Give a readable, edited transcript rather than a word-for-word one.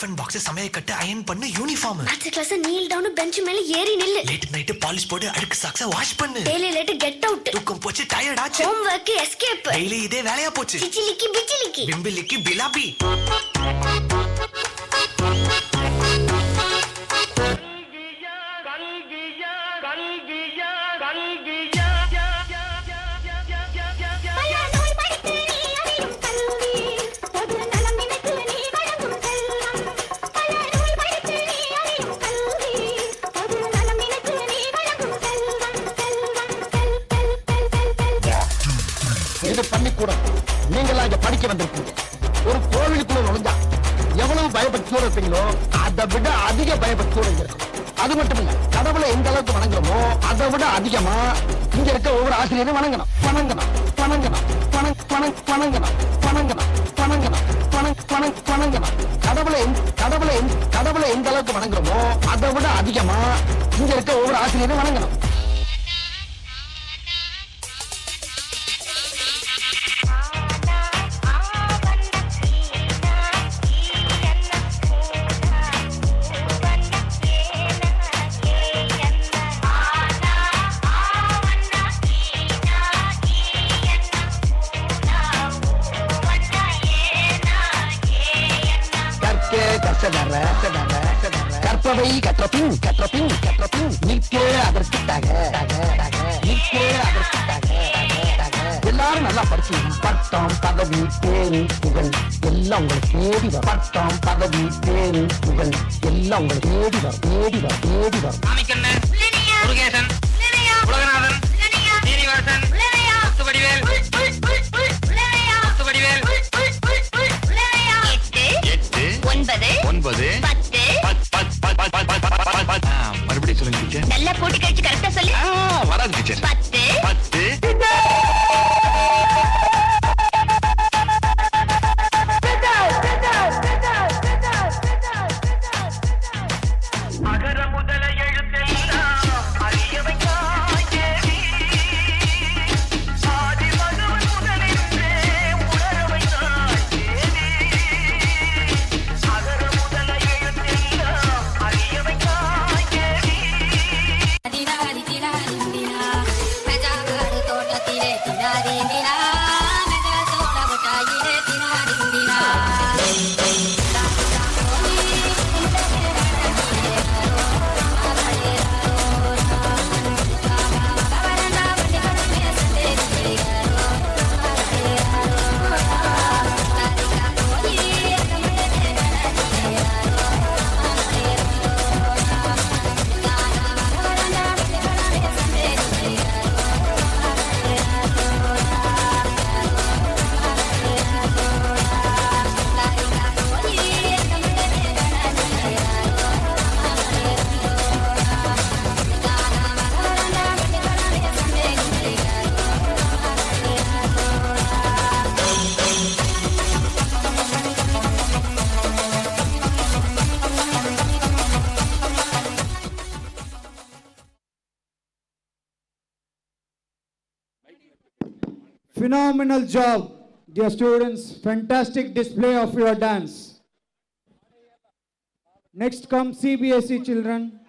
Tiffin box சமையல் கட்டு iron பண்ணு uniform அடுத்த கிளாஸ் நீல் டவுன் பெஞ்ச் மேல ஏறி நில்லு லேட் நைட் பாலிஷ் போட்டு அழுக்கு சாக்ஸ வாஷ் பண்ணு டெய்லி லேட் கெட் அவுட் தூக்கம் போச்சு டயர்ட் ஆச்சு ஹோம் வர்க் எஸ்கேப் டெய்லி இதே வேலையா போச்சு சிச்சிலிக்கி பிச்சிலிக்கி பிம்பிலிக்கி பிலாபி இது பள்ளிக்கூடம். நீங்களாம் இங்க படிக்க வந்திருக்கீங்க. ஒரு கோவிலுக்குள்ள நுழைஞ்சா எவ்வளவு பயபக்தியோட இருப்பீங்களோ அதை விட அதிக பயபக்தியோட இங்க இருக்கும். அது மட்டும் இல்ல, கடவுளை எந்த அளவுக்கு வணங்குறோமோ அதை விட அதிகமா இங்க இருக்க ஒவ்வொரு ஆசிரியரும் வணங்கணும் வணங்கணும் வணங்கணும் வணங்கணும் வணங்கணும் வணங்கணும் வணங்கணும். கடவுளை எந்த அளவுக்கு வணங்குறோமோ அதை விட அதிகமா இங்க இருக்க ஒவ்வொரு ஆசிரியரும் வணங்கணும். கற்பவை கற்றபின் நிற்க அதற்காக எல்லாரும் நல்லா படிச்சு பட்டம் பதவி பேரு புகழ் எல்லாம் உங்களுக்கு தேடி வரும். பட்டம் பதவி பேரு புகழ் எல்லாம் உங்களுக்கு தேடி வரும். முருகேசன், உலகநாதன், சீனிவாசன், முத்துவடிவேல், 8, 9, 10. மறுபடியும் சொல்லுங்க டீச்சர். நல்லா போட்டு கழிச்சு கரெக்டா சொல்லு. வராது டீச்சர். 10. அகர முதல எழுத்தெல்லாம் அறியவை காய்கேவி ஆதி மகவன் முதலின்றே உணரவை காய்கேவி அகர முதல எழுத்தெல்லாம் அறியவை காய்கேவி Phenomenal job, dear students. Fantastic display of your dance. Next come CBSE children.